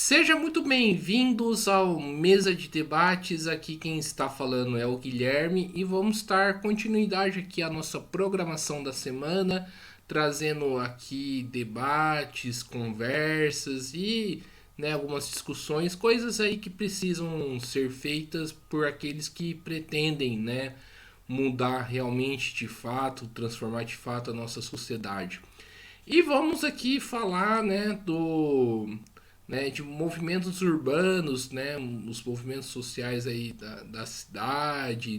Seja muito bem-vindos ao Mesa de Debates. Aqui quem está falando é o Guilherme e vamos dar continuidade aqui à nossa programação da semana, trazendo aqui debates, conversas e algumas discussões, coisas aí que precisam ser feitas por aqueles que pretendem, mudar realmente de fato, transformar de fato a nossa sociedade. E vamos aqui falar, de movimentos urbanos, os movimentos sociais aí da cidade,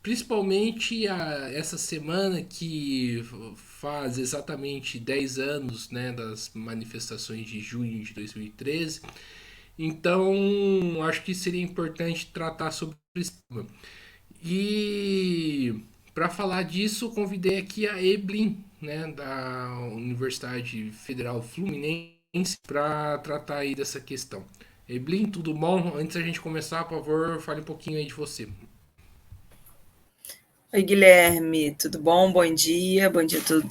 principalmente essa semana que faz exatamente 10 anos, das manifestações de junho de 2013. Então, acho que seria importante tratar sobre isso. E para falar disso, convidei aqui a Eblin, da Universidade Federal Fluminense, para tratar aí dessa questão. Eblin, tudo bom? Antes da gente começar, por favor, fale um pouquinho aí de você. Oi, Guilherme, tudo bom? Bom dia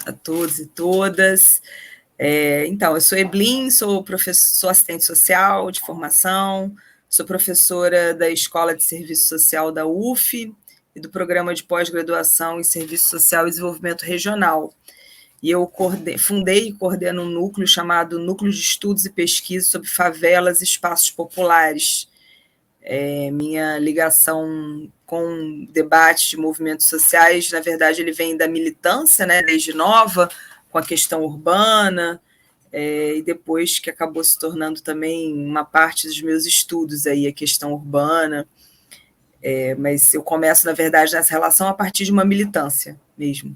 a todos e todas. Então, eu sou Eblin, sou assistente social de formação, sou professora da Escola de Serviço Social da UF e do Programa de Pós-Graduação em Serviço Social e Desenvolvimento Regional. E eu fundei e coordeno um núcleo chamado Núcleo de Estudos e Pesquisa sobre Favelas e Espaços Populares. Minha ligação com debate de movimentos sociais, na verdade, ele vem da militância, desde nova, com a questão urbana, e depois que acabou se tornando também uma parte dos meus estudos, aí, a questão urbana. Mas eu começo, na verdade, nessa relação a partir de uma militância mesmo.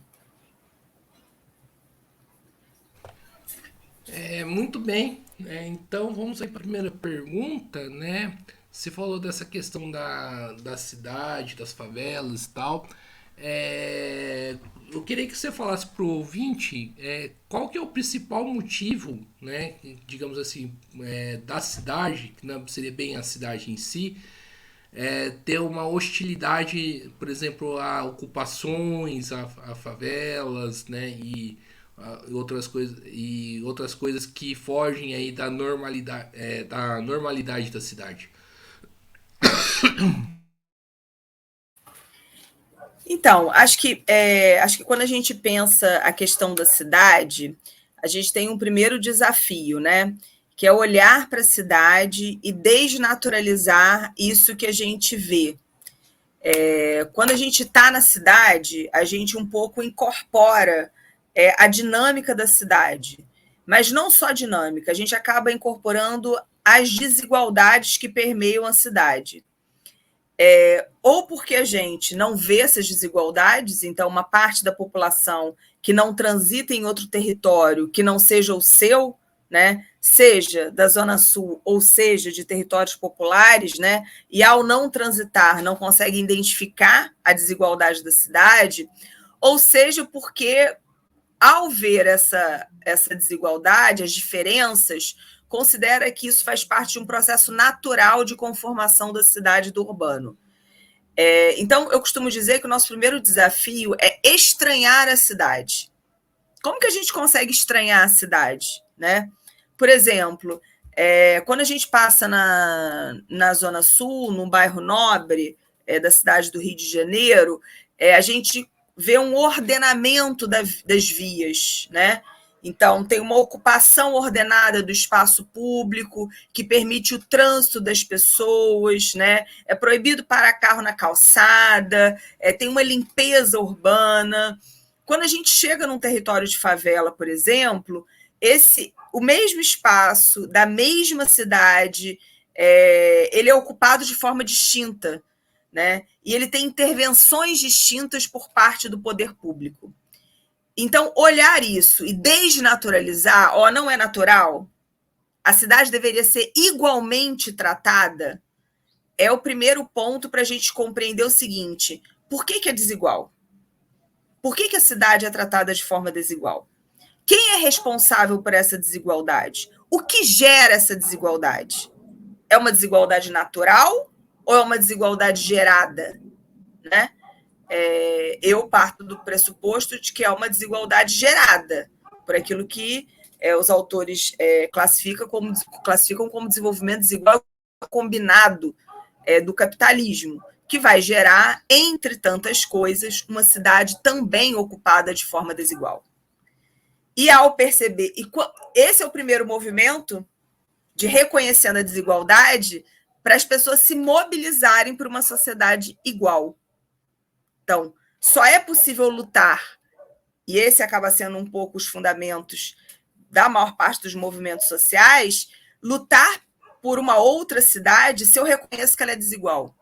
Muito bem, então vamos aí para a primeira pergunta, Você falou dessa questão da cidade, das favelas e tal. Eu queria que você falasse para o ouvinte qual que é o principal motivo, digamos assim, da cidade, que não seria bem a cidade em si, ter uma hostilidade, por exemplo, a ocupações, a favelas, e outras coisas que fogem aí da normalidade da cidade. Então, acho que quando a gente pensa a questão da cidade, a gente tem um primeiro desafio, que é olhar para a cidade e desnaturalizar isso que a gente vê. Quando a gente está na cidade, a gente um pouco incorpora a dinâmica da cidade. Mas não só a dinâmica, a gente acaba incorporando as desigualdades que permeiam a cidade. Ou porque a gente não vê essas desigualdades, então uma parte da população que não transita em outro território que não seja o seu, seja da Zona Sul ou seja de territórios populares, e ao não transitar não consegue identificar a desigualdade da cidade, ou seja porque ao ver essa desigualdade, as diferenças, considera que isso faz parte de um processo natural de conformação da cidade e do urbano. Então, eu costumo dizer que o nosso primeiro desafio é estranhar a cidade. Como que a gente consegue estranhar a cidade? Por exemplo, quando a gente passa na Zona Sul, num bairro nobre da cidade do Rio de Janeiro, a gente vê um ordenamento das vias, Então, tem uma ocupação ordenada do espaço público que permite o trânsito das pessoas, É proibido parar carro na calçada, tem uma limpeza urbana. Quando a gente chega num território de favela, por exemplo, o mesmo espaço da mesma cidade, ele é ocupado de forma distinta, E ele tem intervenções distintas por parte do poder público. Então, olhar isso e desnaturalizar, não é natural, a cidade deveria ser igualmente tratada, é o primeiro ponto para a gente compreender o seguinte: por que é desigual? Por que a cidade é tratada de forma desigual? Quem é responsável por essa desigualdade? O que gera essa desigualdade? É uma desigualdade natural ou é uma desigualdade gerada? Eu parto do pressuposto de que é uma desigualdade gerada por aquilo que os autores classificam como desenvolvimento desigual combinado do capitalismo, que vai gerar, entre tantas coisas, uma cidade também ocupada de forma desigual. E ao perceber, esse é o primeiro movimento de reconhecendo a desigualdade para as pessoas se mobilizarem por uma sociedade igual. Então, só é possível lutar, e esse acaba sendo um pouco os fundamentos da maior parte dos movimentos sociais, lutar por uma outra cidade se eu reconheço que ela é desigual.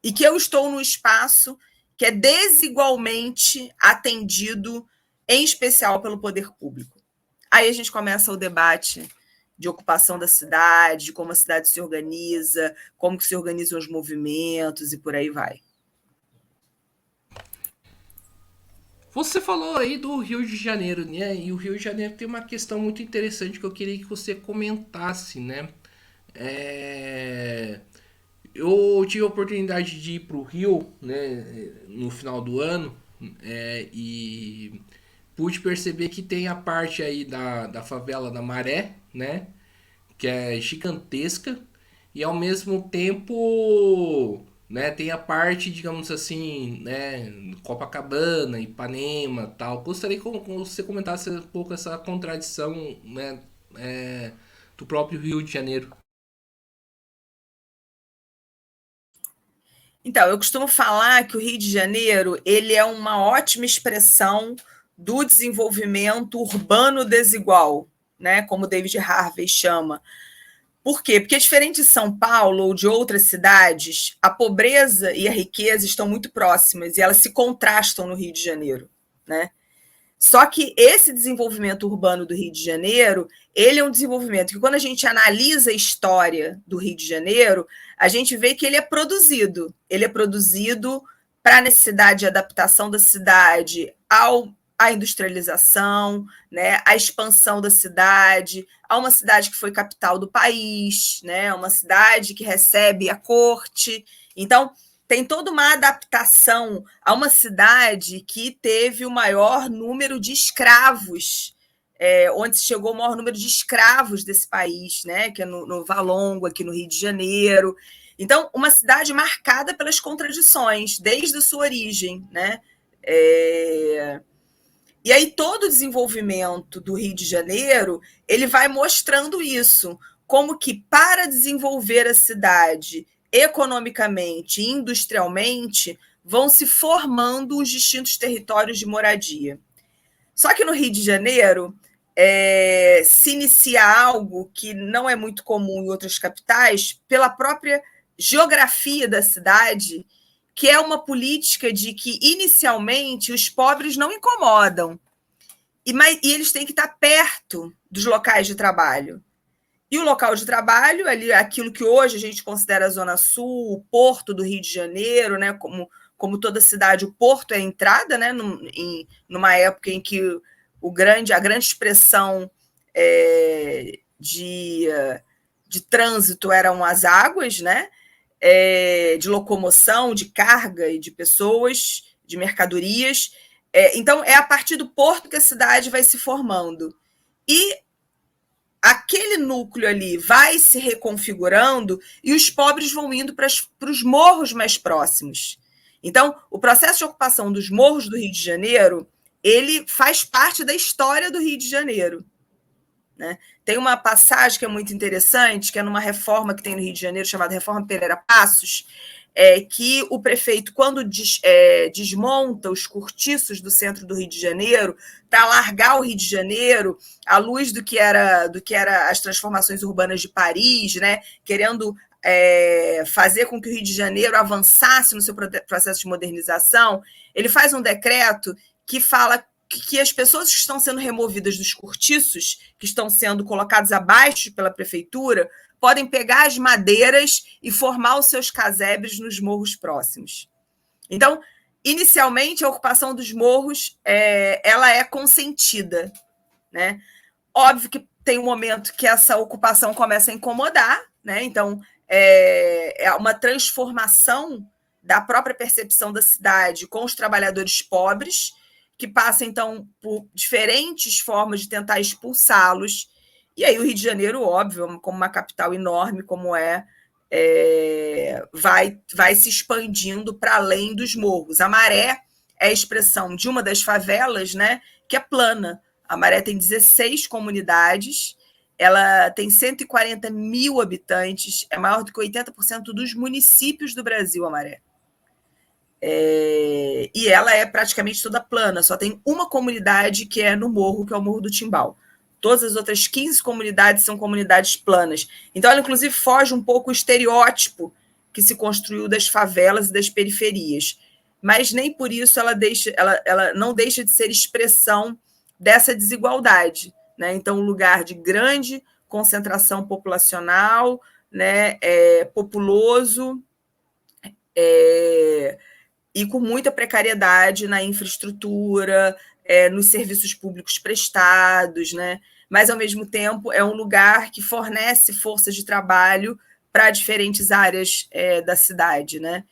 E que eu estou num espaço que é desigualmente atendido, em especial pelo poder público. Aí a gente começa o debate de ocupação da cidade, de como a cidade se organiza, como que se organizam os movimentos e por aí vai. Você falou aí do Rio de Janeiro, né? E o Rio de Janeiro tem uma questão muito interessante que eu queria que você comentasse, né? Eu tive a oportunidade de ir para o Rio, né, no final do ano, e pude perceber que tem a parte aí da favela da Maré, né? Que é gigantesca e ao mesmo tempo, né, tem a parte, digamos assim, né, Copacabana, Ipanema, tal. Gostaria que você comentasse um pouco essa contradição, né, do próprio Rio de Janeiro. Então, eu costumo falar que o Rio de Janeiro ele é uma ótima expressão do desenvolvimento urbano desigual, né, como David Harvey chama. Por quê? Porque, diferente de São Paulo ou de outras cidades, a pobreza e a riqueza estão muito próximas e elas se contrastam no Rio de Janeiro, né? Só que esse desenvolvimento urbano do Rio de Janeiro, ele é um desenvolvimento que, quando a gente analisa a história do Rio de Janeiro, a gente vê que ele é produzido. Ele é produzido para a necessidade de adaptação da cidade à industrialização, né, à expansão da cidade, a uma cidade que foi capital do país, né, uma cidade que recebe a corte. Então, tem toda uma adaptação a uma cidade que teve o maior número de escravos, onde se chegou o maior número de escravos desse país, né, que é no Valongo, aqui no Rio de Janeiro. Então, uma cidade marcada pelas contradições, desde a sua origem, né? E aí todo o desenvolvimento do Rio de Janeiro, ele vai mostrando isso, como que para desenvolver a cidade economicamente e industrialmente, vão se formando os distintos territórios de moradia. Só que no Rio de Janeiro, se inicia algo que não é muito comum em outras capitais, pela própria geografia da cidade, que é uma política de que, inicialmente, os pobres não incomodam, e eles têm que estar perto dos locais de trabalho. E o local de trabalho, ali, aquilo que hoje a gente considera a Zona Sul, o porto do Rio de Janeiro, né, como toda cidade, o porto é a entrada, né, numa época em que a grande expressão de trânsito eram as águas, né, de locomoção, de carga e de pessoas, de mercadorias. Então, é a partir do porto que a cidade vai se formando. E aquele núcleo ali vai se reconfigurando e os pobres vão indo para os morros mais próximos. Então, o processo de ocupação dos morros do Rio de Janeiro, ele faz parte da história do Rio de Janeiro, né? Tem uma passagem que é muito interessante, que é numa reforma que tem no Rio de Janeiro, chamada Reforma Pereira Passos, que o prefeito, quando desmonta os cortiços do centro do Rio de Janeiro, para largar o Rio de Janeiro à luz do que era as transformações urbanas de Paris, né, querendo fazer com que o Rio de Janeiro avançasse no seu processo de modernização, ele faz um decreto que fala que as pessoas que estão sendo removidas dos cortiços, que estão sendo colocados abaixo pela prefeitura, podem pegar as madeiras e formar os seus casebres nos morros próximos. Então, inicialmente, a ocupação dos morros ela é consentida, né? Óbvio que tem um momento que essa ocupação começa a incomodar, né? Então, é uma transformação da própria percepção da cidade com os trabalhadores pobres, que passa, então, por diferentes formas de tentar expulsá-los. E aí o Rio de Janeiro, óbvio, como uma capital enorme como vai se expandindo para além dos morros. A Maré é a expressão de uma das favelas, né, que é plana. A Maré tem 16 comunidades, ela tem 140 mil habitantes, é maior do que 80% dos municípios do Brasil, a Maré. E ela é praticamente toda plana, só tem uma comunidade que é no morro, que é o Morro do Timbal. Todas as outras 15 comunidades são comunidades planas. Então, ela, inclusive, foge um pouco o estereótipo que se construiu das favelas e das periferias. Mas nem por isso ela não deixa de ser expressão dessa desigualdade. Né? Então, um lugar de grande concentração populacional, né? Populoso, e com muita precariedade na infraestrutura, nos serviços públicos prestados, né? Mas, ao mesmo tempo, é um lugar que fornece forças de trabalho para diferentes áreas da cidade. Né?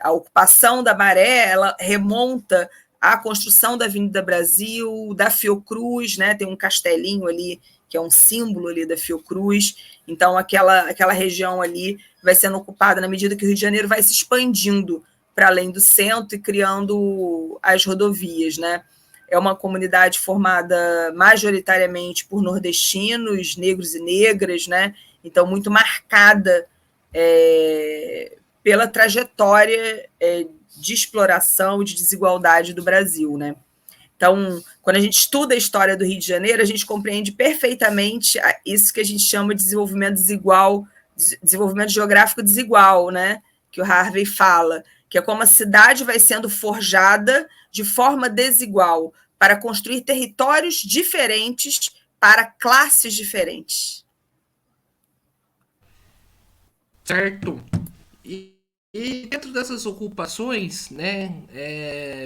A ocupação da Maré ela remonta à construção da Avenida Brasil, da Fiocruz, né? Tem um castelinho ali, que é um símbolo ali da Fiocruz. Então, aquela região ali vai sendo ocupada na medida que o Rio de Janeiro vai se expandindo para além do centro e criando as rodovias. Né? É uma comunidade formada majoritariamente por nordestinos, negros e negras, né? Então, muito marcada pela trajetória de exploração e de desigualdade do Brasil. Né? Então, quando a gente estuda a história do Rio de Janeiro, a gente compreende perfeitamente isso que a gente chama de desenvolvimento desigual, desenvolvimento geográfico desigual, né? Que o Harvey fala, que é como a cidade vai sendo forjada de forma desigual para construir territórios diferentes para classes diferentes. Certo. E dentro dessas ocupações, né,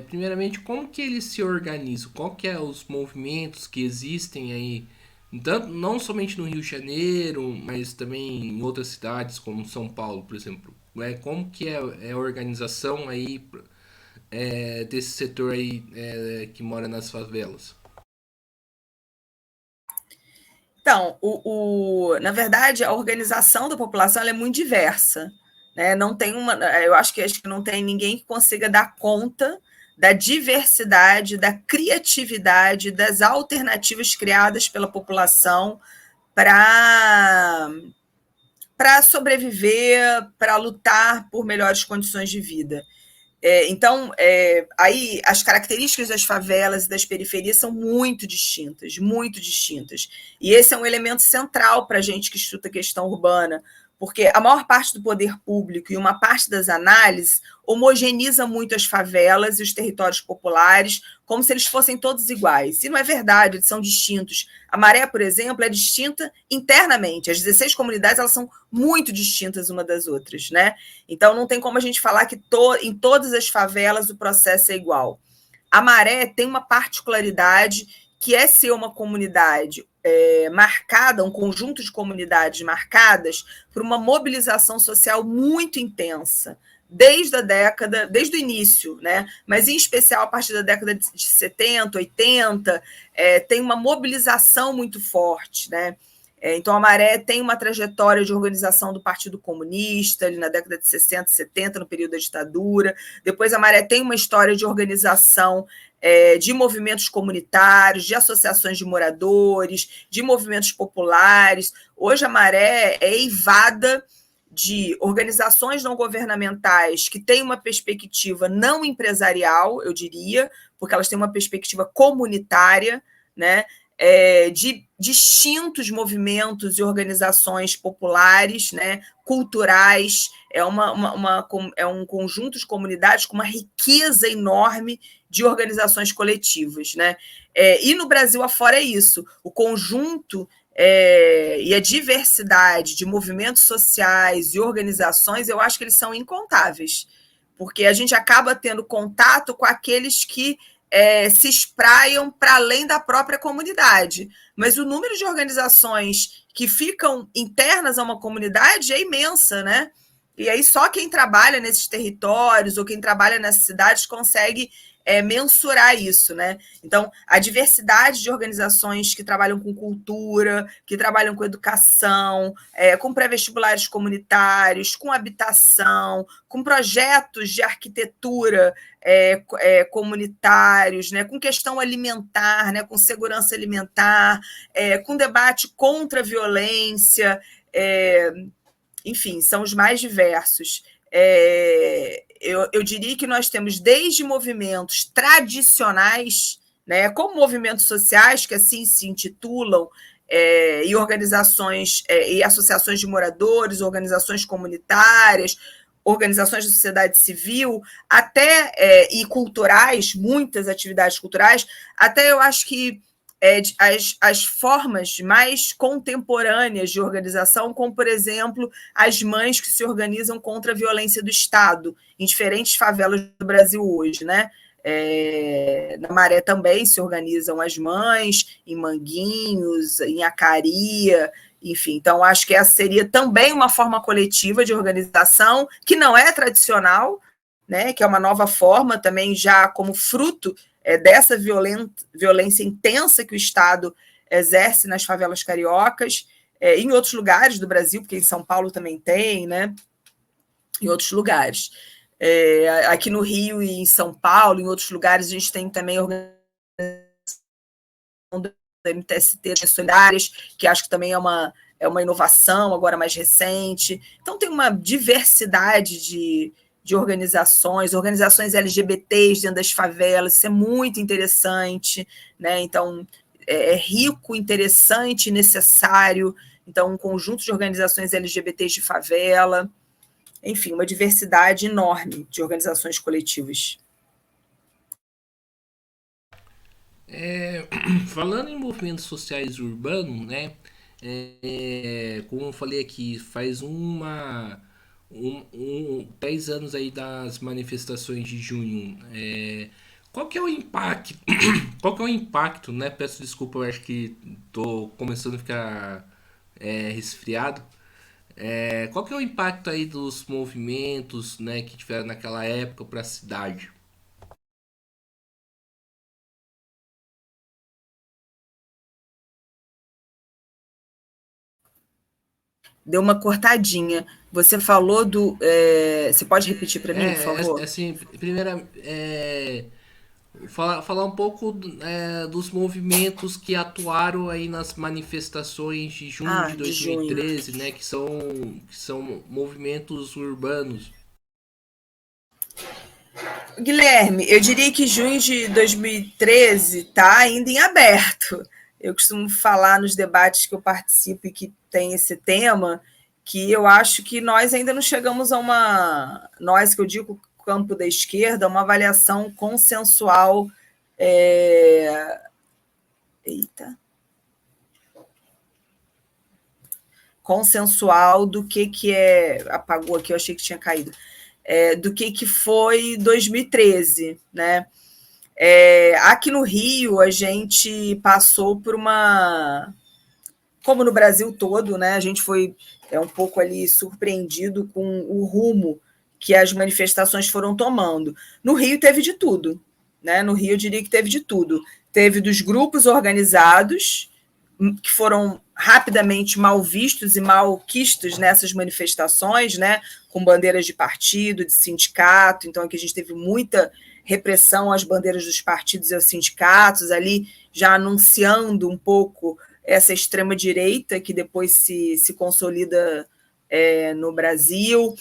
primeiramente, como que eles se organizam? Qual que é os movimentos que existem aí, tanto, não somente no Rio de Janeiro, mas também em outras cidades, como São Paulo, por exemplo? Como que é a organização aí desse setor aí que mora nas favelas? Então, na verdade, a organização da população ela é muito diversa. Né? Não tem eu acho que não tem ninguém que consiga dar conta da diversidade, da criatividade, das alternativas criadas pela população para sobreviver, para lutar por melhores condições de vida. Então, aí as características das favelas e das periferias são muito distintas, muito distintas. E esse é um elemento central para a gente que estuda a questão urbana, porque a maior parte do poder público e uma parte das análises homogeneiza muito as favelas e os territórios populares, como se eles fossem todos iguais. E não é verdade, eles são distintos. A Maré, por exemplo, é distinta internamente. As 16 comunidades elas são muito distintas uma das outras. Né? Então, não tem como a gente falar que em todas as favelas o processo é igual. A Maré tem uma particularidade que é ser uma comunidade marcada, um conjunto de comunidades marcadas por uma mobilização social muito intensa, desde o início, né? Mas em especial a partir da década de 70, 80, tem uma mobilização muito forte, né? Então, a Maré tem uma trajetória de organização do Partido Comunista, ali na década de 60, 70, no período da ditadura. Depois, a Maré tem uma história de organização de movimentos comunitários, de associações de moradores, de movimentos populares. Hoje, a Maré é eivada de organizações não governamentais que têm uma perspectiva não empresarial, eu diria, porque elas têm uma perspectiva comunitária, né? De distintos movimentos e organizações populares, né, culturais, é um conjunto de comunidades com uma riqueza enorme de organizações coletivas. Né? E no Brasil afora é isso, o conjunto e a diversidade de movimentos sociais e organizações, eu acho que eles são incontáveis, porque a gente acaba tendo contato com aqueles que se espraiam para além da própria comunidade. Mas o número de organizações que ficam internas a uma comunidade é imensa, né? E aí só quem trabalha nesses territórios ou quem trabalha nessas cidades consegue mensurar isso, né? Então, a diversidade de organizações que trabalham com cultura, que trabalham com educação, com pré-vestibulares comunitários, com habitação, com projetos de arquitetura comunitários, né? Com questão alimentar, né? Com segurança alimentar, com debate contra a violência, enfim, são os mais diversos. Eu diria que nós temos desde movimentos tradicionais, né, como movimentos sociais, que assim se intitulam, e organizações e associações de moradores, organizações comunitárias, organizações da sociedade civil, até e culturais, muitas atividades culturais, até eu acho que as formas mais contemporâneas de organização, como, por exemplo, as mães que se organizam contra a violência do Estado, em diferentes favelas do Brasil hoje, né? Na Maré também se organizam as mães, em Manguinhos, em Acaria, enfim. Então, acho que essa seria também uma forma coletiva de organização, que não é tradicional, né? Que é uma nova forma, também já como fruto dessa violência intensa que o Estado exerce nas favelas cariocas, em outros lugares do Brasil, porque em São Paulo também tem, né? Em outros lugares. Aqui no Rio e em São Paulo, em outros lugares, a gente tem também organização da MTST Solidárias, que acho que também é uma inovação agora mais recente. Então, tem uma diversidade de organizações LGBTs dentro das favelas, isso é muito interessante, né? Então, é rico, interessante, necessário. Então, um conjunto de organizações LGBTs de favela, enfim, uma diversidade enorme de organizações coletivas. Falando em movimentos sociais urbanos, né? Como eu falei aqui, faz 10 anos aí das manifestações de junho. Qual que é o impacto? Qual que é o impacto, né? Peço desculpa, eu acho que tô começando a ficar resfriado. Qual que é o impacto aí dos movimentos, né, que tiveram naquela época para a cidade? Deu uma cortadinha. Você falou do. Você pode repetir para mim, por favor? Assim, primeira, falar um pouco dos movimentos que atuaram aí nas manifestações de junho de De junho. 2013, né, que são movimentos urbanos. Guilherme, eu diria que junho de 2013 está ainda em aberto. Eu costumo falar nos debates que eu participo e que tem esse tema, que eu acho que nós ainda não chegamos a nós que eu digo campo da esquerda, uma avaliação consensual. Eita. Consensual do que é. Apagou aqui, eu achei que tinha caído. Do que foi 2013, né? Aqui no Rio, a gente passou por como no Brasil todo, né? A gente foi um pouco ali surpreendido com o rumo que as manifestações foram tomando. No Rio teve de tudo, né? No Rio eu diria que teve de tudo. Teve dos grupos organizados, que foram rapidamente mal vistos e mal quistos nessas manifestações, né? Com bandeiras de partido, de sindicato. Então, aqui a gente teve muita repressão às bandeiras dos partidos e aos sindicatos, ali já anunciando um pouco essa extrema-direita que depois se consolida no Brasil.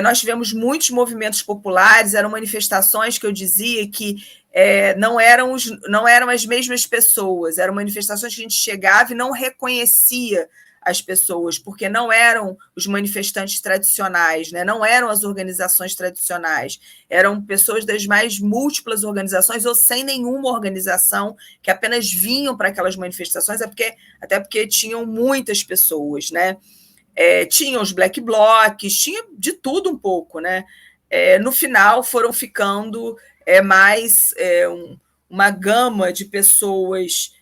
Nós tivemos muitos movimentos populares, eram manifestações que eu dizia que não eram as mesmas pessoas, eram manifestações que a gente chegava e não reconhecia as pessoas, porque não eram os manifestantes tradicionais, né? Não eram as organizações tradicionais, eram pessoas das mais múltiplas organizações ou sem nenhuma organização, que apenas vinham para aquelas manifestações, até porque tinham muitas pessoas, né? Tinha os black blocs, tinha de tudo um pouco, né? No final foram ficando mais uma gama de pessoas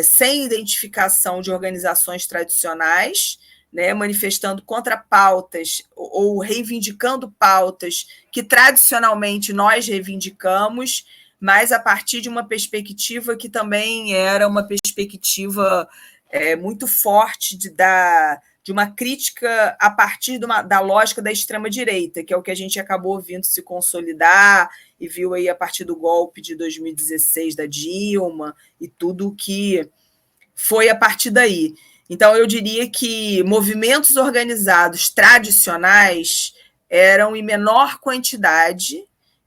sem identificação de organizações tradicionais, né, manifestando contra pautas ou reivindicando pautas que tradicionalmente nós reivindicamos, mas a partir de uma perspectiva que também era uma perspectiva muito forte de uma crítica a partir da lógica da extrema-direita, que é o que a gente acabou vendo se consolidar e viu aí a partir do golpe de 2016 da Dilma e tudo que foi a partir daí. Então, eu diria que movimentos organizados tradicionais eram em menor quantidade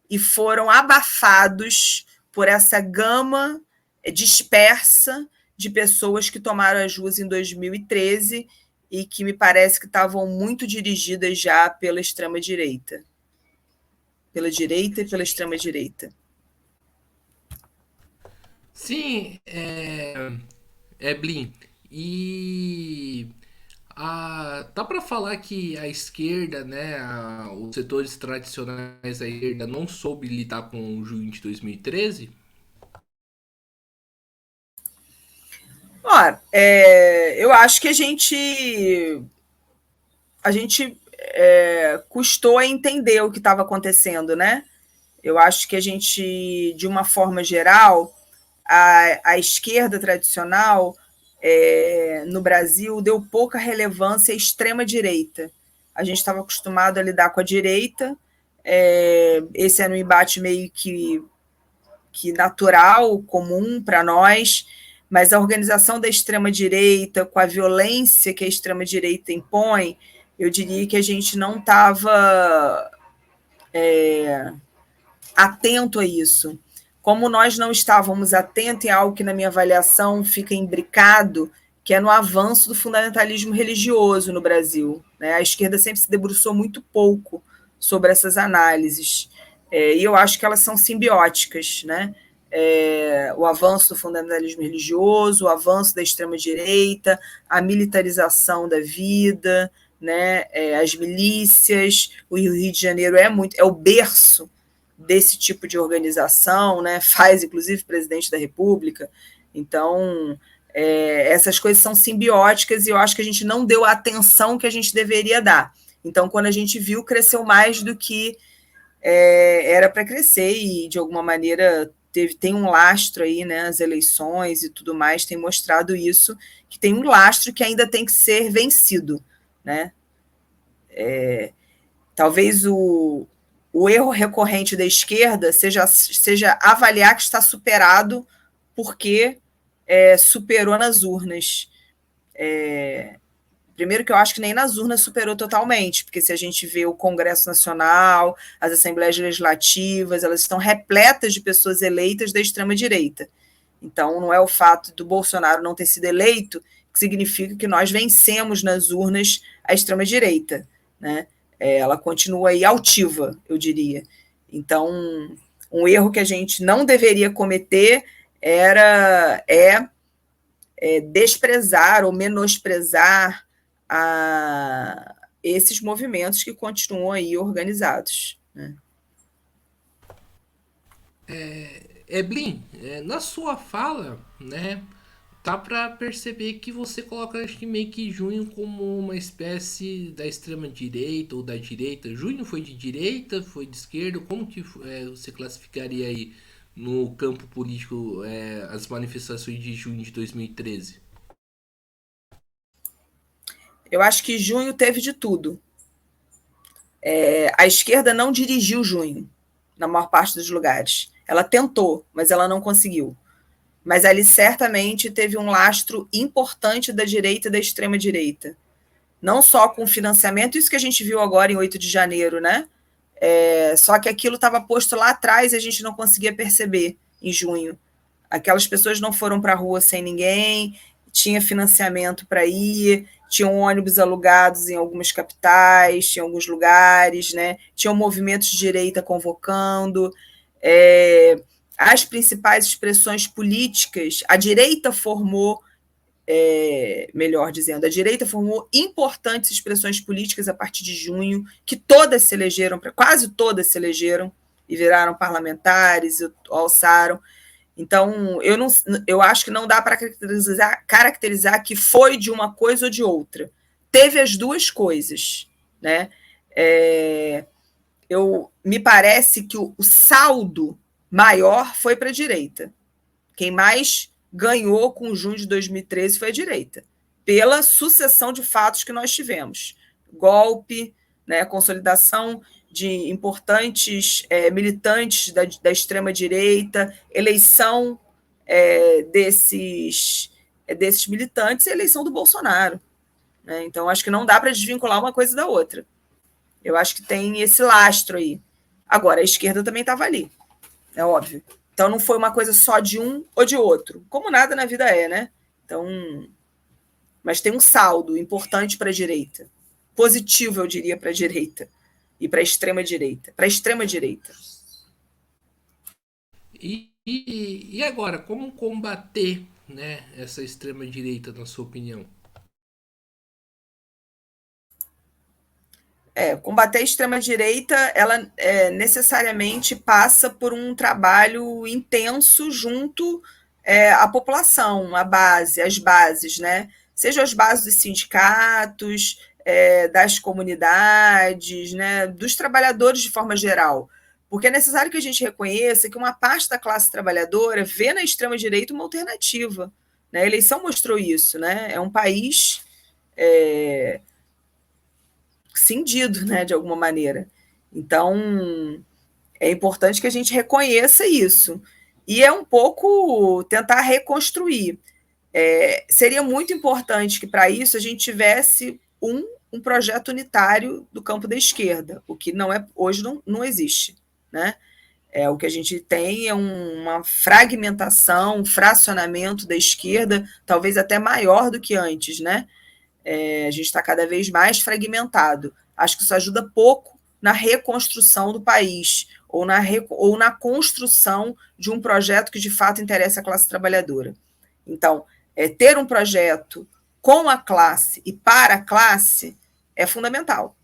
e foram abafados por essa gama dispersa de pessoas que tomaram as ruas em 2013 e que me parece que estavam muito dirigidas já pela extrema-direita. Pela direita e pela extrema-direita. Sim, Blin. E dá para falar que a esquerda, né, os setores tradicionais da esquerda não soube lidar com o junho de 2013? Eu acho que a gente custou a entender o que estava acontecendo, né? Eu acho que a gente, de uma forma geral, a esquerda tradicional no Brasil deu pouca relevância à extrema-direita. A gente estava acostumado a lidar com a direita, esse era um embate meio que natural, comum para nós, mas a organização da extrema-direita, com a violência que a extrema-direita impõe, eu diria que a gente não estava atento a isso. Como nós não estávamos atentos em algo que, na minha avaliação, fica imbricado, que é no avanço do fundamentalismo religioso no Brasil. Né? A esquerda sempre se debruçou muito pouco sobre essas análises. E eu acho que elas são simbióticas. Né? O avanço do fundamentalismo religioso, o avanço da extrema-direita, a militarização da vida, né? As milícias. O Rio de Janeiro é o berço desse tipo de organização, né? Faz, inclusive, presidente da República. Então, essas coisas são simbióticas e eu acho que a gente não deu a atenção que a gente deveria dar. Então, quando a gente viu, cresceu mais do que era para crescer e, de alguma maneira, tem um lastro aí, né? As eleições e tudo mais têm mostrado isso, que tem um lastro que ainda tem que ser vencido, né? Talvez o erro recorrente da esquerda seja avaliar que está superado porque superou nas urnas. Primeiro que eu acho que nem nas urnas superou totalmente, porque se a gente vê o Congresso Nacional, as assembleias legislativas, elas estão repletas de pessoas eleitas da extrema-direita. Então, não é o fato do Bolsonaro não ter sido eleito que significa que nós vencemos nas urnas a extrema-direita, né? Ela continua aí altiva, eu diria. Então, um erro que a gente não deveria cometer é desprezar ou menosprezar esses movimentos que continuam aí organizados. Né? Blin, na sua fala, né, dá para perceber que você coloca, acho que meio que junho como uma espécie da extrema direita ou da direita. Junho foi de direita, foi de esquerda? Como que você classificaria aí no campo político as manifestações de junho de 2013? Eu acho que junho teve de tudo. A esquerda não dirigiu junho, na maior parte dos lugares. Ela tentou, mas ela não conseguiu. Mas ali certamente teve um lastro importante da direita e da extrema-direita. Não só com financiamento, isso que a gente viu agora em 8 de janeiro, né? Só que aquilo estava posto lá atrás e a gente não conseguia perceber em junho. Aquelas pessoas não foram para a rua sem ninguém, tinha financiamento para ir, tinham ônibus alugados em algumas capitais, tinha alguns lugares, né? Tinham movimentos de direita convocando. As principais expressões políticas, a direita formou, melhor dizendo, a direita formou importantes expressões políticas a partir de junho, que todas se elegeram, quase todas se elegeram e viraram parlamentares, alçaram. Então, eu acho que não dá para caracterizar que foi de uma coisa ou de outra. Teve as duas coisas. Né? Me parece que o saldo maior foi para a direita. Quem mais ganhou com junho de 2013 foi a direita, pela sucessão de fatos que nós tivemos. Golpe, né, consolidação de importantes militantes da extrema-direita, eleição desses militantes e eleição do Bolsonaro. Né? Então, acho que não dá para desvincular uma coisa da outra. Eu acho que tem esse lastro aí. Agora, a esquerda também estava ali, é óbvio. Então, não foi uma coisa só de um ou de outro, como nada na vida é, né? Então, mas tem um saldo importante para a direita. Positivo, eu diria, para a direita. E para a extrema-direita. Para a extrema-direita. E agora, como combater, né, essa extrema-direita, na sua opinião? Combater a extrema-direita, ela necessariamente passa por um trabalho intenso junto à população, à base, às bases, né? Seja as bases dos sindicatos, das comunidades, né? Dos trabalhadores de forma geral. Porque é necessário que a gente reconheça que uma parte da classe trabalhadora vê na extrema-direita uma alternativa. Né? A eleição mostrou isso, né? É um país cindido, né, de alguma maneira. Então, é importante que a gente reconheça isso. E é um pouco tentar reconstruir. Seria muito importante que, para isso, a gente tivesse um projeto unitário do campo da esquerda, o que hoje não existe. Né? O que a gente tem é uma fragmentação, um fracionamento da esquerda, talvez até maior do que antes, né? A gente está cada vez mais fragmentado. Acho que isso ajuda pouco na reconstrução do país ou na construção de um projeto que de fato interessa a classe trabalhadora. Então, ter um projeto com a classe e para a classe é fundamental.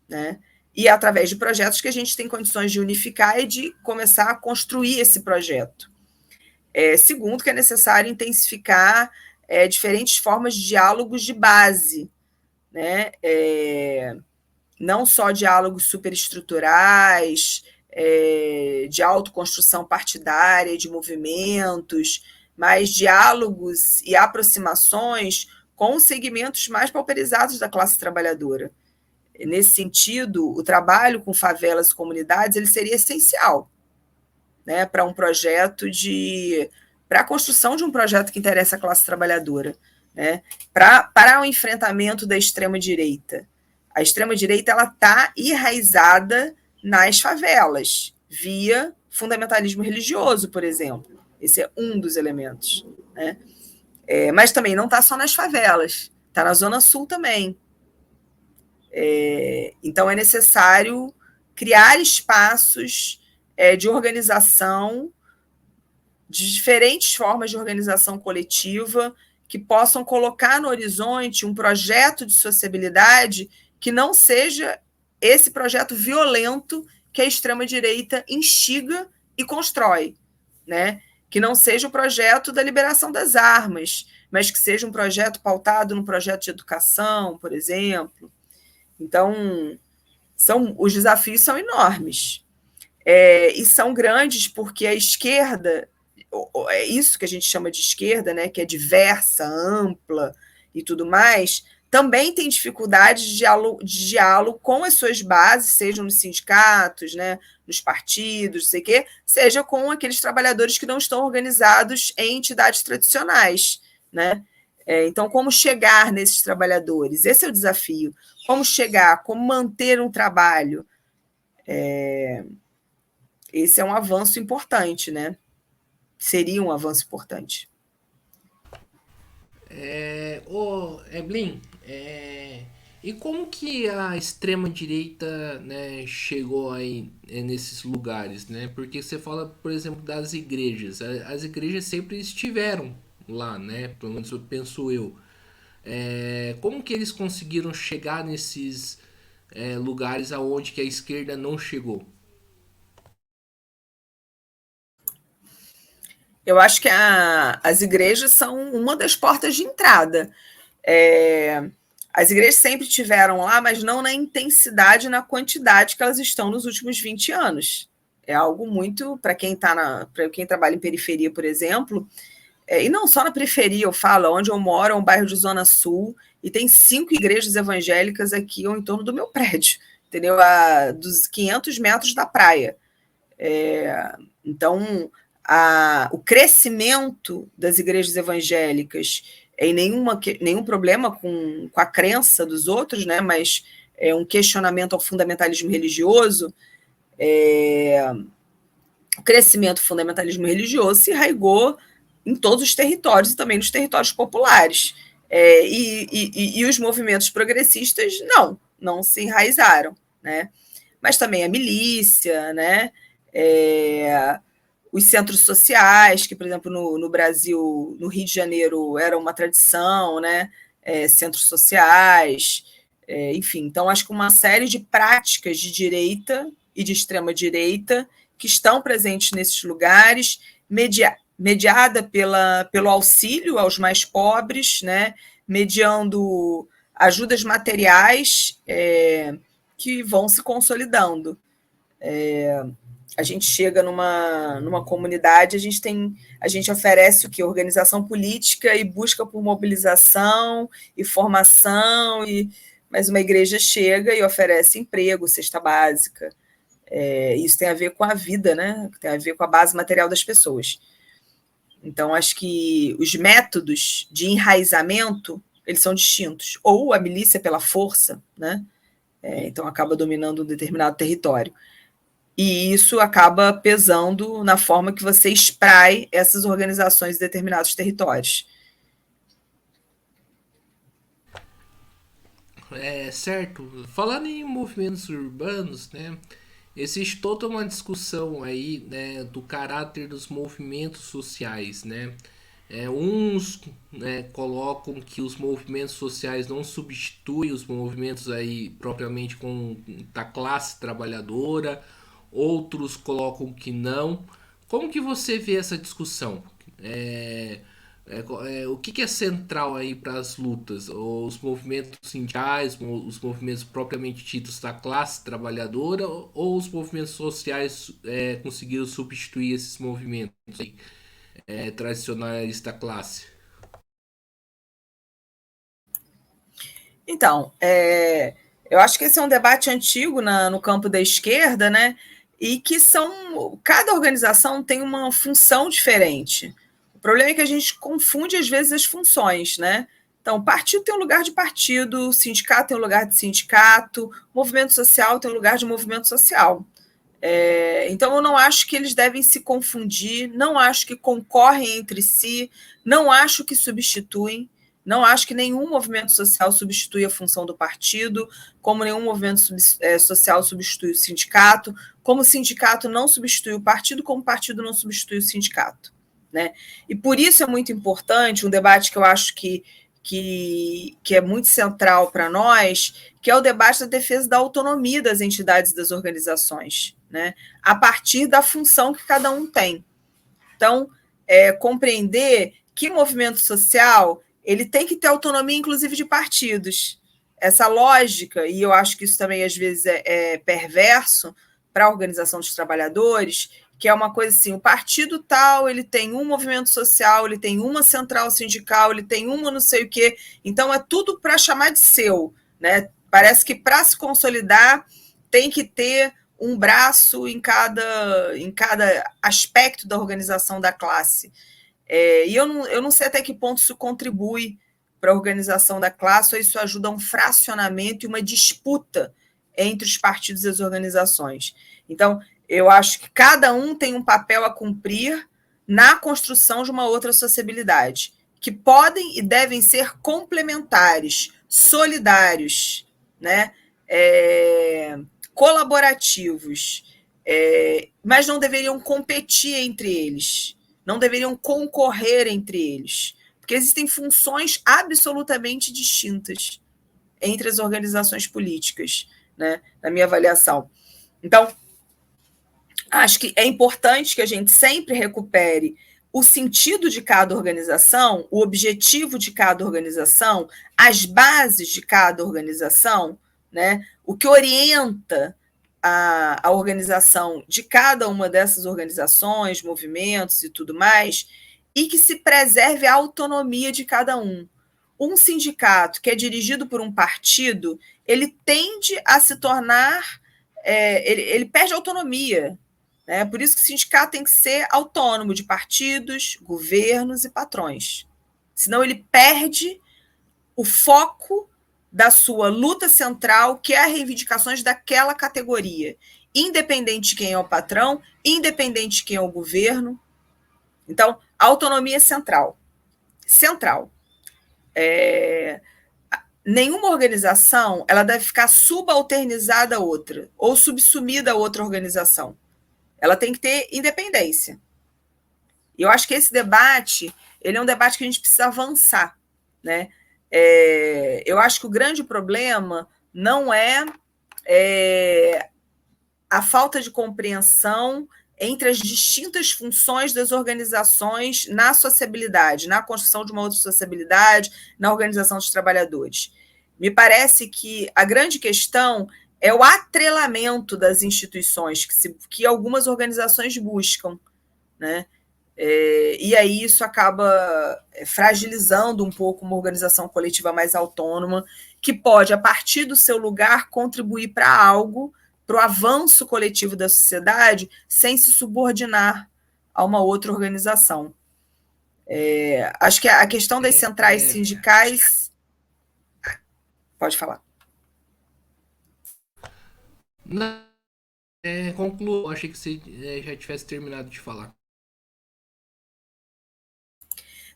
Né? E é através de projetos que a gente tem condições de unificar e de começar a construir esse projeto. Segundo, que é necessário intensificar diferentes formas de diálogos de base, né? Não só diálogos superestruturais, de autoconstrução partidária, de movimentos, mas diálogos e aproximações com segmentos mais pauperizados da classe trabalhadora. Nesse sentido, o trabalho com favelas e comunidades ele seria essencial, né, para um projeto para a construção de um projeto que interessa a classe trabalhadora, né, para o enfrentamento da extrema-direita. A extrema-direita está enraizada nas favelas, via fundamentalismo religioso, por exemplo. Esse é um dos elementos. Né? Mas também não está só nas favelas, está na Zona Sul também. Então, é necessário criar espaços de organização, de diferentes formas de organização coletiva, que possam colocar no horizonte um projeto de sociabilidade que não seja esse projeto violento que a extrema-direita instiga e constrói, né? Que não seja o projeto da liberação das armas, mas que seja um projeto pautado num projeto de educação, por exemplo. Então, os desafios são enormes. E são grandes porque a esquerda, é isso que a gente chama de esquerda, né, que é diversa, ampla e tudo mais, também tem dificuldade de diálogo com as suas bases, sejam nos sindicatos, né, nos partidos, não sei o quê, seja com aqueles trabalhadores que não estão organizados em entidades tradicionais. Né? Então, como chegar nesses trabalhadores? Esse é o desafio. Como chegar, como manter um trabalho? Esse é um avanço importante, né? Seria um avanço importante. Evelyn, e como que a extrema-direita, né, chegou aí nesses lugares, né? Porque você fala, por exemplo, das igrejas. As igrejas sempre estiveram lá, né? Pelo menos eu penso eu. Como que eles conseguiram chegar nesses lugares aonde que a esquerda não chegou? Eu acho que as igrejas são uma das portas de entrada. As igrejas sempre estiveram lá, mas não na intensidade e na quantidade que elas estão nos últimos 20 anos. É algo muito, para quem trabalha em periferia, por exemplo, e não só na periferia, eu falo, onde eu moro é um bairro de Zona Sul, e tem 5 igrejas evangélicas aqui ao entorno do meu prédio, entendeu? Dos 500 metros da praia. Então, o crescimento das igrejas evangélicas em nenhum problema com a crença dos outros, né? Mas é um questionamento ao fundamentalismo religioso. O crescimento do fundamentalismo religioso se arraigou em todos os territórios e também nos territórios populares. E os movimentos progressistas não se enraizaram, né? Mas também a milícia, né? Os centros sociais, que, por exemplo, no Brasil, no Rio de Janeiro, era uma tradição, né? Centros sociais, enfim. Então, acho que uma série de práticas de direita e de extrema-direita que estão presentes nesses lugares, mediada pelo auxílio aos mais pobres, né? Mediando ajudas materiais que vão se consolidando. A gente chega numa comunidade, a gente oferece o quê? Organização política e busca por mobilização e formação, mas uma igreja chega e oferece emprego, cesta básica. Isso tem a ver com a vida, né? Tem a ver com a base material das pessoas. Então, acho que os métodos de enraizamento, eles são distintos. Ou a milícia pela força, né? Então acaba dominando um determinado território. E isso acaba pesando na forma que você esprai essas organizações em determinados territórios. Certo. Falando em movimentos urbanos, né? Existe toda uma discussão aí, né, do caráter dos movimentos sociais, né? Uns, né, colocam que os movimentos sociais não substituem os movimentos aí propriamente da classe trabalhadora, outros colocam que não. Como que você vê essa discussão? O que é central aí para as lutas? Os movimentos sindicais, os movimentos propriamente ditos da classe trabalhadora, ou os movimentos sociais conseguiram substituir esses movimentos aí, tradicionais da classe? Então, eu acho que esse é um debate antigo no campo da esquerda, né? E que cada organização tem uma função diferente. O problema é que a gente confunde, às vezes, as funções, né? Então, o partido tem um lugar de partido, o sindicato tem um lugar de sindicato, o movimento social tem um lugar de movimento social. Então, eu não acho que eles devem se confundir, não acho que concorrem entre si, não acho que substituem. Não acho que nenhum movimento social substitui a função do partido, como nenhum movimento social substitui o sindicato, como o sindicato não substitui o partido, como o partido não substitui o sindicato, né? E por isso é muito importante um debate que eu acho que é muito central para nós, que é o debate da defesa da autonomia das entidades e das organizações, né? A partir da função que cada um tem. Então, compreender que movimento social ele tem que ter autonomia, inclusive, de partidos. Essa lógica, e eu acho que isso também, às vezes, é perverso para a organização dos trabalhadores, que é uma coisa assim, o partido tal, ele tem um movimento social, ele tem uma central sindical, ele tem uma não sei o quê, então é tudo para chamar de seu, né? Parece que para se consolidar tem que ter um braço em cada aspecto da organização da classe. E eu não sei até que ponto isso contribui para a organização da classe ou isso ajuda a um fracionamento e uma disputa entre os partidos e as organizações. Então, eu acho que cada um tem um papel a cumprir na construção de uma outra sociabilidade, que podem e devem ser complementares, solidários, né? Colaborativos, mas não deveriam competir entre eles. Não deveriam concorrer entre eles, porque existem funções absolutamente distintas entre as organizações políticas, né, na minha avaliação. Então, acho que é importante que a gente sempre recupere o sentido de cada organização, o objetivo de cada organização, as bases de cada organização, né, o que orienta a organização de cada uma dessas organizações, movimentos e tudo mais, e que se preserve a autonomia de cada um. Um sindicato que é dirigido por um partido, ele tende a se tornar, ele perde autonomia, né? Por isso que o sindicato tem que ser autônomo de partidos, governos e patrões. Senão ele perde o foco da sua luta central, que é as reivindicações daquela categoria, independente de quem é o patrão, independente de quem é o governo. Então, a autonomia é central. Central. Nenhuma organização ela deve ficar subalternizada a outra, ou subsumida a outra organização. Ela tem que ter independência. E eu acho que esse debate, ele é um debate que a gente precisa avançar, né? Eu acho que o grande problema não é a falta de compreensão entre as distintas funções das organizações na sociabilidade, na construção de uma outra sociabilidade, na organização dos trabalhadores. Me parece que a grande questão é o atrelamento das instituições que algumas organizações buscam, né? E aí isso acaba fragilizando um pouco uma organização coletiva mais autônoma, que pode, a partir do seu lugar, contribuir para algo, para o avanço coletivo da sociedade, sem se subordinar a uma outra organização. Acho que a questão das centrais sindicais... Pode falar. Não, concluo. Achei que você já tivesse terminado de falar.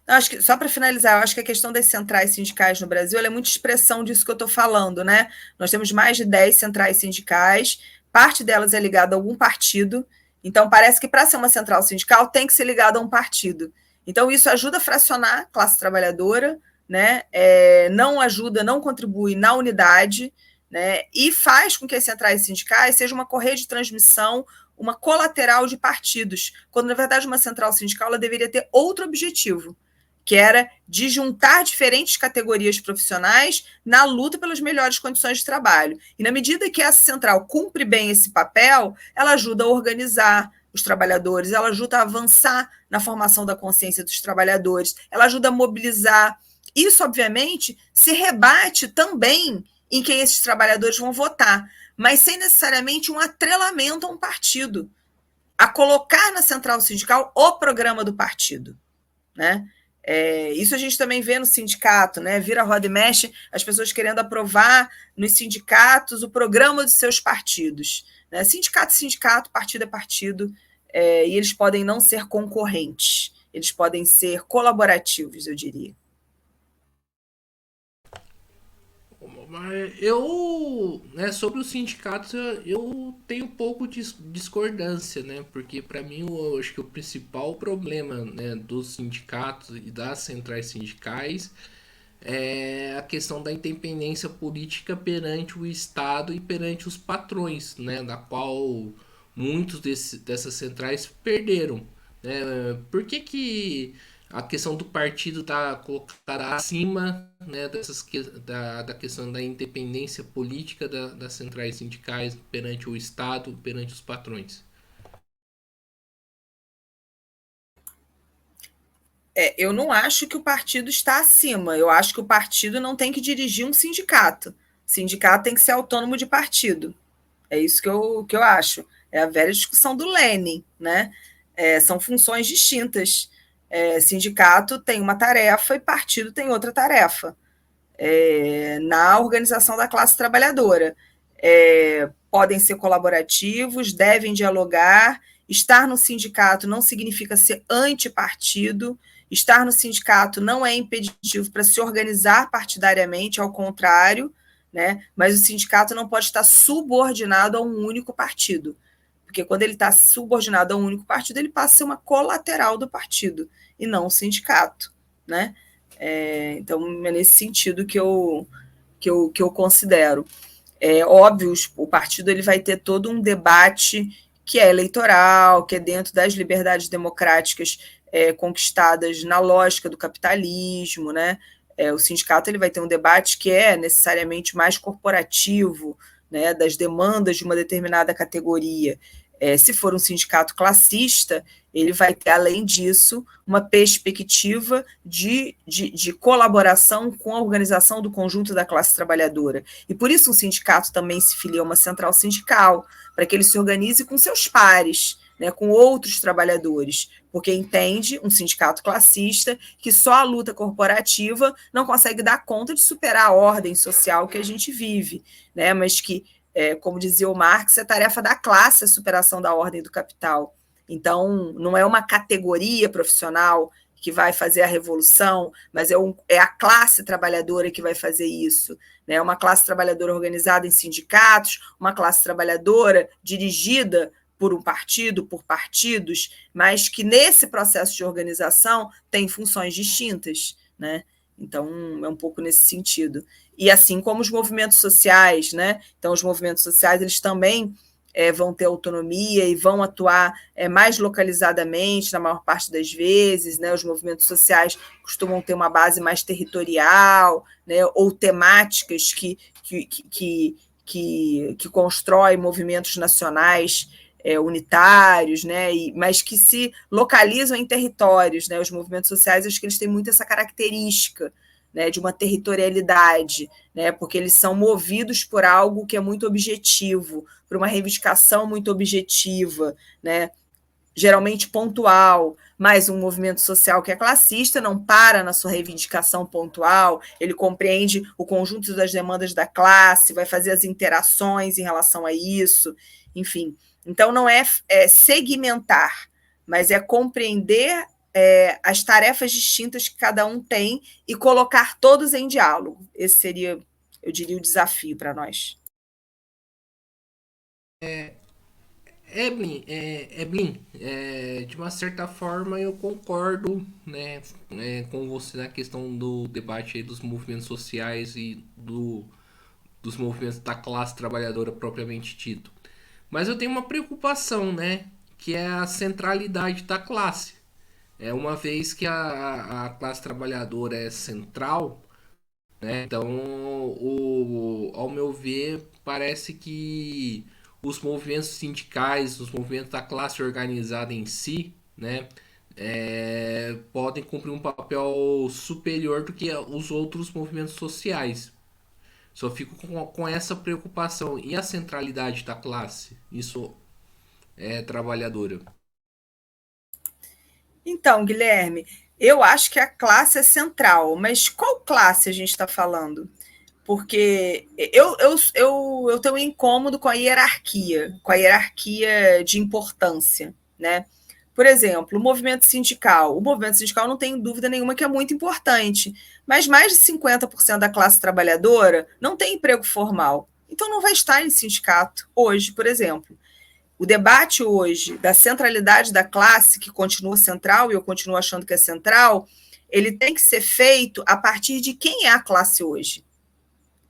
Não, acho que, só para finalizar, eu acho que a questão das centrais sindicais no Brasil é muito expressão disso que eu estou falando, né? Nós temos mais de 10 centrais sindicais, parte delas é ligada a algum partido, então parece que para ser uma central sindical tem que ser ligada a um partido. Então isso ajuda a fracionar a classe trabalhadora, né? Não ajuda, não contribui na unidade, né? E faz com que as centrais sindicais sejam uma correia de transmissão, uma colateral de partidos, quando na verdade uma central sindical ela deveria ter outro objetivo, que era de juntar diferentes categorias profissionais na luta pelas melhores condições de trabalho. E na medida que essa central cumpre bem esse papel, ela ajuda a organizar os trabalhadores, ela ajuda a avançar na formação da consciência dos trabalhadores, ela ajuda a mobilizar. Isso, obviamente, se rebate também em quem esses trabalhadores vão votar, mas sem necessariamente um atrelamento a um partido, a colocar na central sindical o programa do partido, né? Isso a gente também vê no sindicato, né? Vira roda e mexe, as pessoas querendo aprovar nos sindicatos o programa dos seus partidos, né? Sindicato é sindicato, partido é partido, e eles podem não ser concorrentes, eles podem ser colaborativos, eu diria. Sobre os sindicatos, eu tenho um pouco de discordância, né? Porque para mim, eu acho que o principal problema, né, dos sindicatos e das centrais sindicais é a questão da independência política perante o Estado e perante os patrões, né? Da qual muitos dessas centrais perderam, né? Por que a questão do partido está colocada acima, né, da questão da independência política das centrais sindicais perante o Estado, perante os patrões? Eu não acho que o partido está acima, eu acho que o partido não tem que dirigir um sindicato. O sindicato tem que ser autônomo de partido. É isso que eu acho. É a velha discussão do Lenin, né? São funções distintas. Sindicato tem uma tarefa e partido tem outra tarefa na organização da classe trabalhadora. Podem ser colaborativos, devem dialogar. Estar no sindicato não significa ser antipartido. Estar no sindicato não é impeditivo para se organizar partidariamente, ao contrário, né? Mas o sindicato não pode estar subordinado a um único partido, porque quando ele está subordinado a um único partido, ele passa a ser uma colateral do partido e não um sindicato, né? Então, é nesse sentido que eu considero. Óbvio, o partido ele vai ter todo um debate que é eleitoral, que é dentro das liberdades democráticas conquistadas na lógica do capitalismo, né? O sindicato ele vai ter um debate que é necessariamente mais corporativo, né, das demandas de uma determinada categoria, se for um sindicato classista, ele vai ter, além disso, uma perspectiva de colaboração com a organização do conjunto da classe trabalhadora. E por isso um sindicato também se filia a uma central sindical, para que ele se organize com seus pares, né, com outros trabalhadores, porque entende, um sindicato classista, que só a luta corporativa não consegue dar conta de superar a ordem social que a gente vive, né, mas que, como dizia o Marx, é tarefa da classe a superação da ordem do capital. Então, não é uma categoria profissional que vai fazer a revolução, mas é a classe trabalhadora que vai fazer isso, né? Uma classe trabalhadora organizada em sindicatos, uma classe trabalhadora dirigida por um partido, por partidos, mas que nesse processo de organização tem funções distintas, né? Então, é um pouco nesse sentido. E assim como os movimentos sociais, né? Então, os movimentos sociais, eles também vão ter autonomia e vão atuar mais localizadamente, na maior parte das vezes, né? Os movimentos sociais costumam ter uma base mais territorial, né? Ou temáticas que constroem movimentos nacionais unitários, né, mas que se localizam em territórios, né, os movimentos sociais, acho que eles têm muito essa característica, né, de uma territorialidade, né, porque eles são movidos por algo que é muito objetivo, por uma reivindicação muito objetiva, né, geralmente pontual, mas um movimento social que é classista não para na sua reivindicação pontual, ele compreende o conjunto das demandas da classe, vai fazer as interações em relação a isso, enfim. Então, não é segmentar, mas é compreender as tarefas distintas que cada um tem e colocar todos em diálogo. Esse seria, eu diria, o desafio para nós. Evelyn, de uma certa forma eu concordo, né, com você na questão do debate aí dos movimentos sociais e dos movimentos da classe trabalhadora propriamente dito. Mas eu tenho uma preocupação, né? Que é a centralidade da classe. Uma vez que a classe trabalhadora é central, né? Então, ao meu ver, parece que os movimentos sindicais, os movimentos da classe organizada em si, né? Podem cumprir um papel superior do que os outros movimentos sociais. Só fico com essa preocupação. E a centralidade da classe? Isso trabalhadora. Então, Guilherme, eu acho que a classe é central, mas qual classe a gente está falando? Porque eu tenho um incômodo com a hierarquia de importância, né? Por exemplo, o movimento sindical não tem dúvida nenhuma que é muito importante, mas mais de 50% da classe trabalhadora não tem emprego formal, então não vai estar em sindicato hoje, por exemplo. O debate hoje da centralidade da classe, que continua central, e eu continuo achando que é central, ele tem que ser feito a partir de quem é a classe hoje.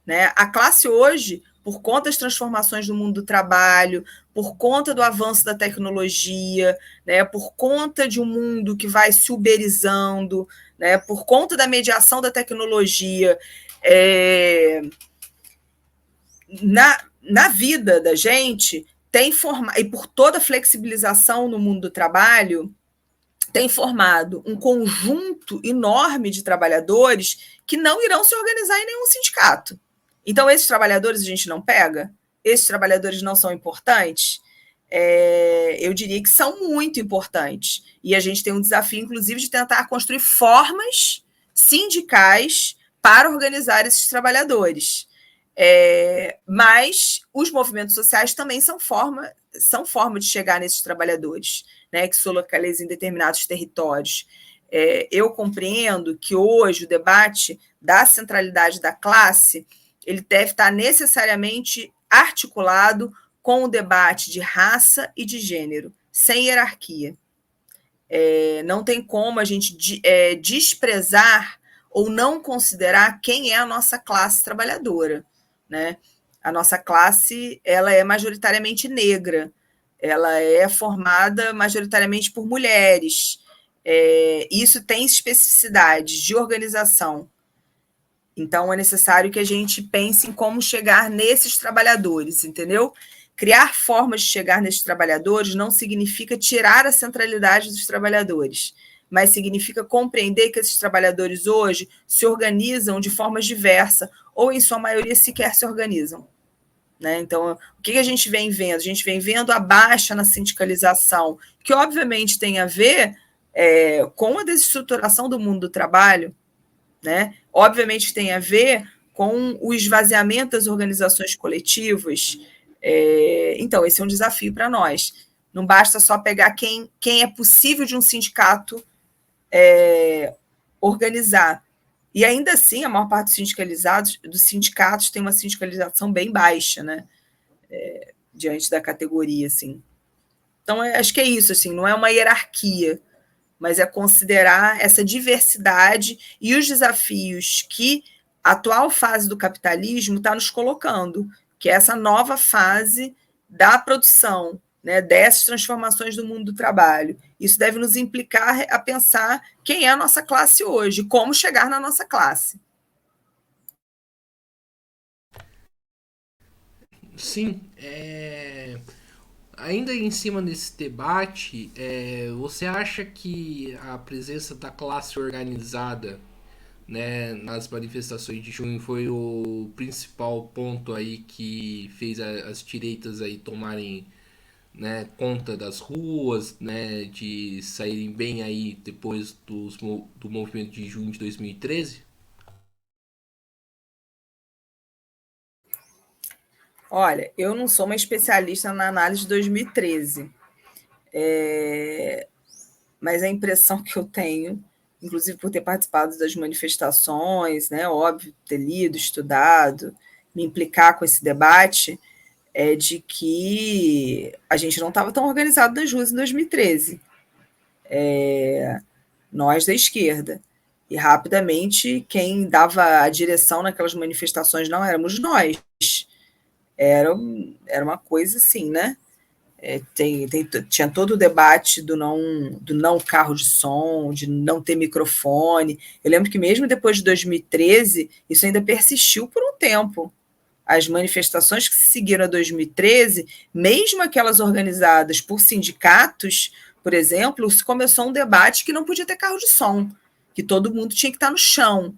Né? A classe hoje, por conta das transformações do mundo do trabalho, por conta do avanço da tecnologia, né? Por conta de um mundo que vai se uberizando, né? Por conta da mediação da tecnologia na vida da gente, e por toda a flexibilização no mundo do trabalho, tem formado um conjunto enorme de trabalhadores que não irão se organizar em nenhum sindicato. Então, esses trabalhadores a gente não pega? Esses trabalhadores não são importantes? Eu diria que são muito importantes. E a gente tem um desafio, inclusive, de tentar construir formas sindicais para organizar esses trabalhadores. Mas os movimentos sociais também são forma de chegar nesses trabalhadores, né, que se localizam em determinados territórios. Eu compreendo que hoje o debate da centralidade da classe ele deve estar necessariamente articulado com o debate de raça e de gênero, sem hierarquia. Não tem como a gente desprezar ou não considerar quem é a nossa classe trabalhadora, né? A nossa classe ela é majoritariamente negra, ela é formada majoritariamente por mulheres. Isso tem especificidades de organização Então, é necessário que a gente pense em como chegar nesses trabalhadores, entendeu? Criar formas de chegar nesses trabalhadores não significa tirar a centralidade dos trabalhadores, mas significa compreender que esses trabalhadores hoje se organizam de formas diversas, ou em sua maioria sequer se organizam. Né? Então, o que a gente vem vendo? A gente vem vendo a baixa na sindicalização, que obviamente tem a ver com a desestruturação do mundo do trabalho, né? Obviamente tem a ver com o esvaziamento das organizações coletivas. Então, esse é um desafio para nós. Não basta só pegar quem é possível de um sindicato organizar. E ainda assim, a maior parte dos sindicatos tem uma sindicalização bem baixa, né? Diante da categoria, assim. Então, acho que é isso, assim, não é uma hierarquia, mas é considerar essa diversidade e os desafios que a atual fase do capitalismo está nos colocando, que é essa nova fase da produção, né, dessas transformações do mundo do trabalho. Isso deve nos implicar a pensar quem é a nossa classe hoje, como chegar na nossa classe. Sim, ainda em cima desse debate, você acha que a presença da classe organizada, né, nas manifestações de junho foi o principal ponto aí que fez as direitas aí tomarem, né, conta das ruas, né, de saírem bem aí depois do movimento de junho de 2013? Olha, eu não sou uma especialista na análise de 2013, mas a impressão que eu tenho, inclusive por ter participado das manifestações, né, óbvio, ter lido, estudado, me implicar com esse debate, é de que a gente não estava tão organizado nas ruas em 2013, nós da esquerda. E rapidamente quem dava a direção naquelas manifestações não éramos nós. Era uma coisa assim, né? Tinha todo o debate do não carro de som, de não ter microfone. Eu lembro que mesmo depois de 2013, isso ainda persistiu por um tempo. As manifestações que se seguiram a 2013, mesmo aquelas organizadas por sindicatos, por exemplo, se começou um debate que não podia ter carro de som, que todo mundo tinha que estar no chão.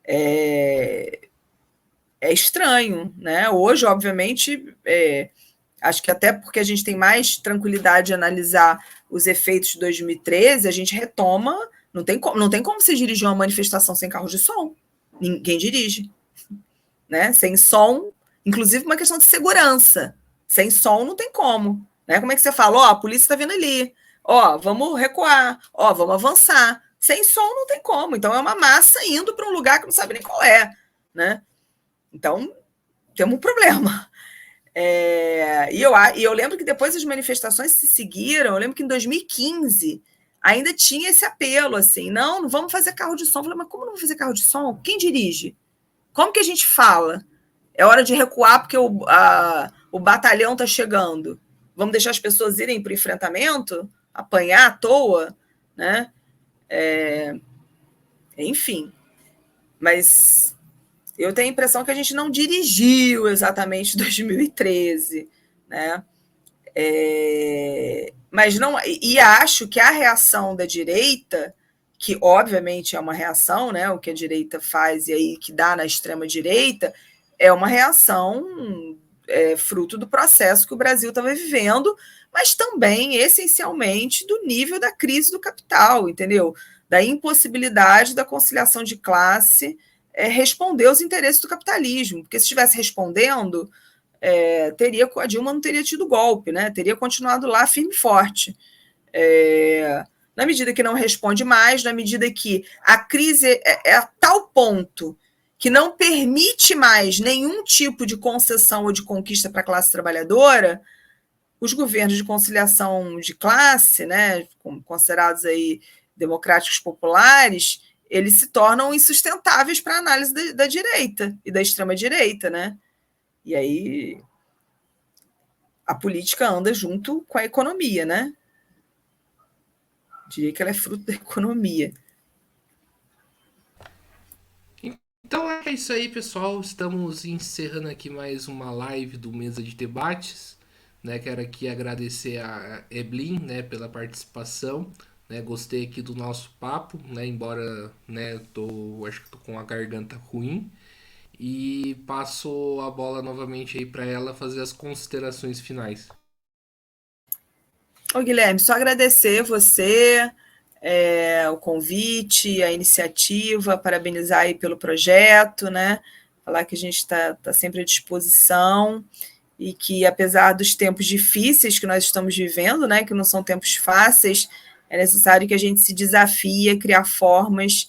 É estranho, né? Hoje, obviamente, acho que até porque a gente tem mais tranquilidade de analisar os efeitos de 2013, a gente retoma. Não tem como se dirigir uma manifestação sem carro de som. Ninguém dirige. Né? Sem som, inclusive uma questão de segurança. Sem som não tem como. Né? Como é que você fala? Ó, a polícia está vindo ali. Ó, vamos recuar. Ó, vamos avançar. Sem som não tem como. Então é uma massa indo para um lugar que não sabe nem qual é. Né? Então, temos um problema. E eu lembro que depois as manifestações se seguiram, eu lembro que em 2015 ainda tinha esse apelo, assim, não vamos fazer carro de som. Eu falei, mas como não vamos fazer carro de som? Quem dirige? Como que a gente fala? É hora de recuar porque o batalhão está chegando. Vamos deixar as pessoas irem para o enfrentamento? Apanhar à toa? Né? Enfim. Mas eu tenho a impressão que a gente não dirigiu exatamente 2013, né? Mas não, e acho que a reação da direita, que obviamente é uma reação, né? O que a direita faz e aí que dá na extrema direita, é uma reação fruto do processo que o Brasil estava vivendo, mas também essencialmente do nível da crise do capital, entendeu? Da impossibilidade da conciliação de classe responder aos interesses do capitalismo, porque se estivesse respondendo, a Dilma não teria tido golpe, né? Teria continuado lá firme e forte. Na medida que não responde mais, na medida que a crise é a tal ponto que não permite mais nenhum tipo de concessão ou de conquista para a classe trabalhadora, os governos de conciliação de classe, né, considerados aí democráticos populares, eles se tornam insustentáveis para a análise da direita e da extrema-direita, né? E aí a política anda junto com a economia, né? Diria que ela é fruto da economia. Então é isso aí, pessoal. Estamos encerrando aqui mais uma live do Mesa de Debates. Né? Quero aqui agradecer a Eblin, né, pela participação. Né? Gostei aqui do nosso papo, né? Embora, né, acho que tô com a garganta ruim. E passo a bola novamente aí para ela fazer as considerações finais. Ô, Guilherme, só agradecer você, o convite, a iniciativa, parabenizar aí pelo projeto, né? Falar que a gente está sempre à disposição e que, apesar dos tempos difíceis que nós estamos vivendo, né, que não são tempos fáceis, é necessário que a gente se desafie a criar formas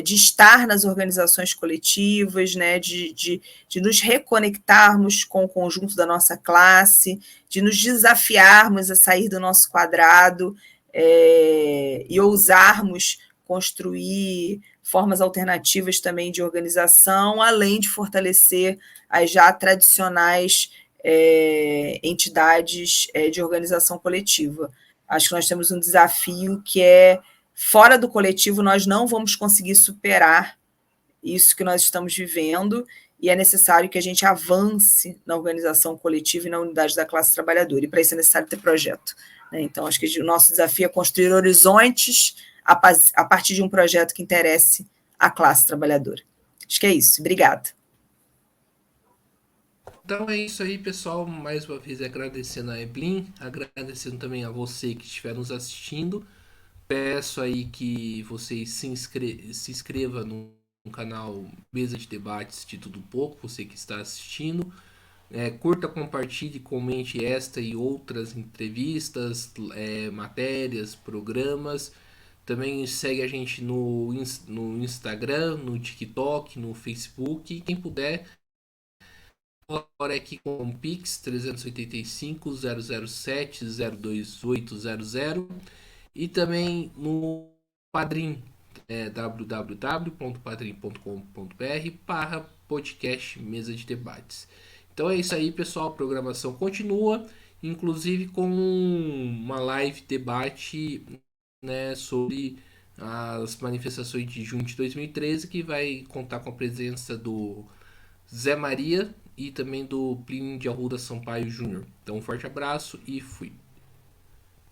de estar nas organizações coletivas, né, de nos reconectarmos com o conjunto da nossa classe, de nos desafiarmos a sair do nosso quadrado e ousarmos construir formas alternativas também de organização, além de fortalecer as já tradicionais entidades de organização coletiva. Acho que nós temos um desafio que é, fora do coletivo, nós não vamos conseguir superar isso que nós estamos vivendo, e é necessário que a gente avance na organização coletiva e na unidade da classe trabalhadora, e para isso é necessário ter projeto. Né? Então, acho que o nosso desafio é construir horizontes a partir de um projeto que interesse a classe trabalhadora. Acho que é isso. Obrigada. Então é isso aí, pessoal. Mais uma vez agradecendo a Eblin, agradecendo também a você que estiver nos assistindo. Peço aí que vocês se inscreva no canal Mesa de Debates de Tudo Pouco, você que está assistindo. Curta, compartilhe, comente esta e outras entrevistas, matérias, programas. Também segue a gente no Instagram, no TikTok, no Facebook. E quem puder, colabore aqui com o Pix 385 007 02800 e também no Padrim, www.padrim.com.br/podcast Mesa de Debates. Então é isso aí, pessoal. A programação continua, inclusive com uma live debate, né, sobre as manifestações de junho de 2013, que vai contar com a presença do Zé Maria e também do Plínio de Arruda Sampaio Júnior. Então um forte abraço e fui.